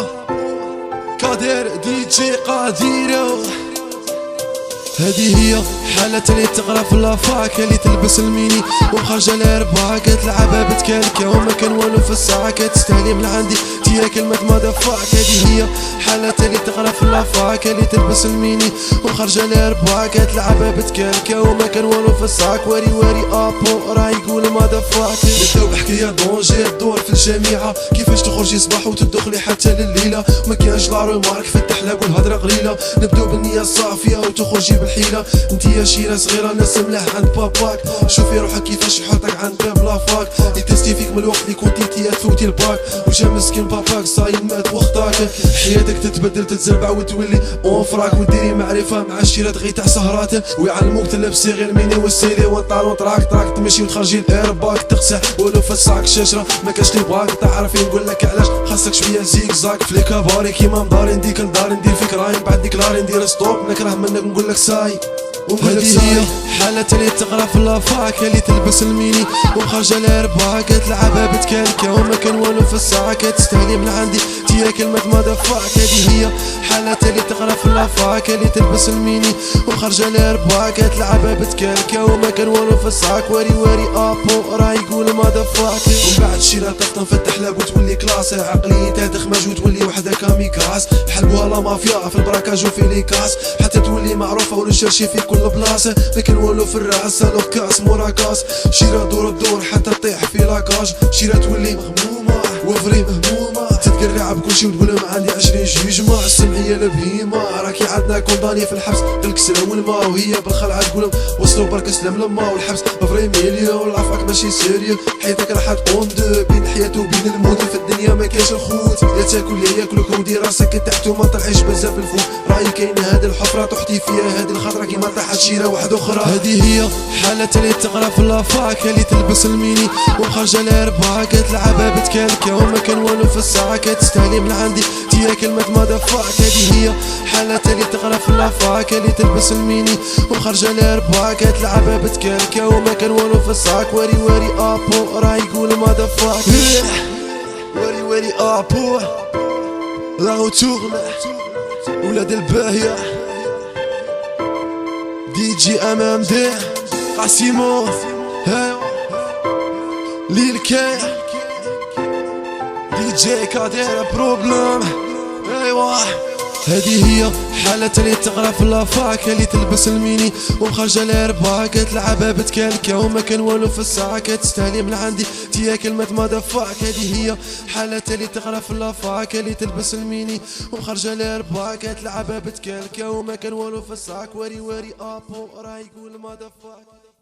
ابو كادر دي جي قاديرو. هذه هي حالة اللي تقرا في لافاك، اللي تلبس الميني وخارجة الاربعة، كتلعبها بتكالكة وما كان والو في الساعة، كتستهلي من عندي تيا كلمة ماذا فاك. هذه هي حالة اللي تقرا في لافاك، اللي تلبس الميني وخارجة الاربعة، كتلعبها بتكالكة وما كان والو في الساعة. واري واري ابو راه يقول ماذا فاك. نبداو بحكاية دونجي الدور في الجامعة، كيفاش تخرجي صباح وتدخلي حتى لليلة، ما كانش لارو مارك في التحلاب والهضرة قليلة. نبداو بالنية الصافية وتخرجي بالحيلة، انت يا شيرة صغيرة ناس ملاح عند باباك، شوفي روحك كيفاش يحطك عند باب لافاك، يتستي فيك من الوقت اللي كنتي انتيا تفوتي الباك، وجا مسكين باباك صايم مات وخطاك، حياتك تتبدل تتزربع وتولي اون فراك، وديري معرفة مع الشيرات غير تاع سهرات، ويعلموك تلبسي غير الميني والسيلي والطالون تراك تمشي وتخرجي الايرباك، تقسع ولو في الساك شاشرة ما كاش لي بغاك، تعرفي نقول لك علاش خاصك شوية زيك زاك، فليك باري كيما مداري نديك لداري ندير فيك راين بعد ديك لاري ندير ستوب نكره منك نقول لك ساي. وهذه هي حالة اللي تقرا في لافاك، اللي تلبس الميني وخارجة الاربعة، كتلعبها بتكالكة وما كان والو في الساعة، كتستهلي من عندي تيا كلمة ماذا فاك. هذه هي حالة اللي تقرا في لافاك، اللي تلبس الميني وخارجة الاربعة، كتلعبها بتكالكة وما كان والو في الساعة. واري واري ابو راه يقول ماذا فاك. ومن بعد شيرة تقطن في التحلاب وتولي كلاس، عقليتها تخمج وتولي وحدة كاميكاس، يحلبوها لا مافيا في البراكاج وفي لي كاس، حتى تولي معروفة ونشرشي في كل بلاصة، لكن والو في الراس لو كاس موراكاس. شيرة دور الدور حتى تطيح في لاكاج، شيرة تولي مغمومة وفري مهمومة، تتقرع بكلشي وتقولهم عندي 20 جوجمة، السمعية البهيمة راكي عندنا كونداني في الحبس الكسرة والما، وهي بالخلعة تقولهم وصلوا برك سلام لما، والحبس فري مليون لافاك ماشي سيريو، حياتك راح تكون دو بين الحياة وبين الموت، في الدنيا ما كاش الخوت، يا تاكل يا ياكلك ودير راسك تحت وما طلعيش بزاف الفوق، راهي كاينة هاد الحفرة تحتي فيها هاد الخضرة كيما طاحت شيرة واحدة أخرى. هذه هي حالة اللي تقرا في لافاك، اللي تلبس الميني وخارجة الاربعة، كتلعبها بتكالكة وما كان والو في الساعة، كتستهلي من عندي تيا كلمة ماذا فاك. هذه هي حالة اللي تقرا في لافاك، اللي تلبس الميني وخارجة الاربعة، كتلعبها بتكالكة وما كان والو في الساعة. واري واري ابو راه يقول ماذا فاك. واري واري ابو راهو تغنى ولاد الباهية دي جي امام دي قاسيمو هايو ليل كي دي جي كادير بروبلم ايوا. هذه هي حالة اللي تقرا في لافاك، اللي تلبس الميني ومخرجة الاربعة، كتلعبها بتكالكة وما كان والو في الساعة، كتستهلي من عندي تيا كلمة ماذا فاك. هذه هي حالة اللي تقرا في لافاك، اللي تلبس الميني ومخرجة الاربعة، كتلعبها بتكالكة وما كان والو في الساعة. واري واري ابو راه يقول ماذا فاك.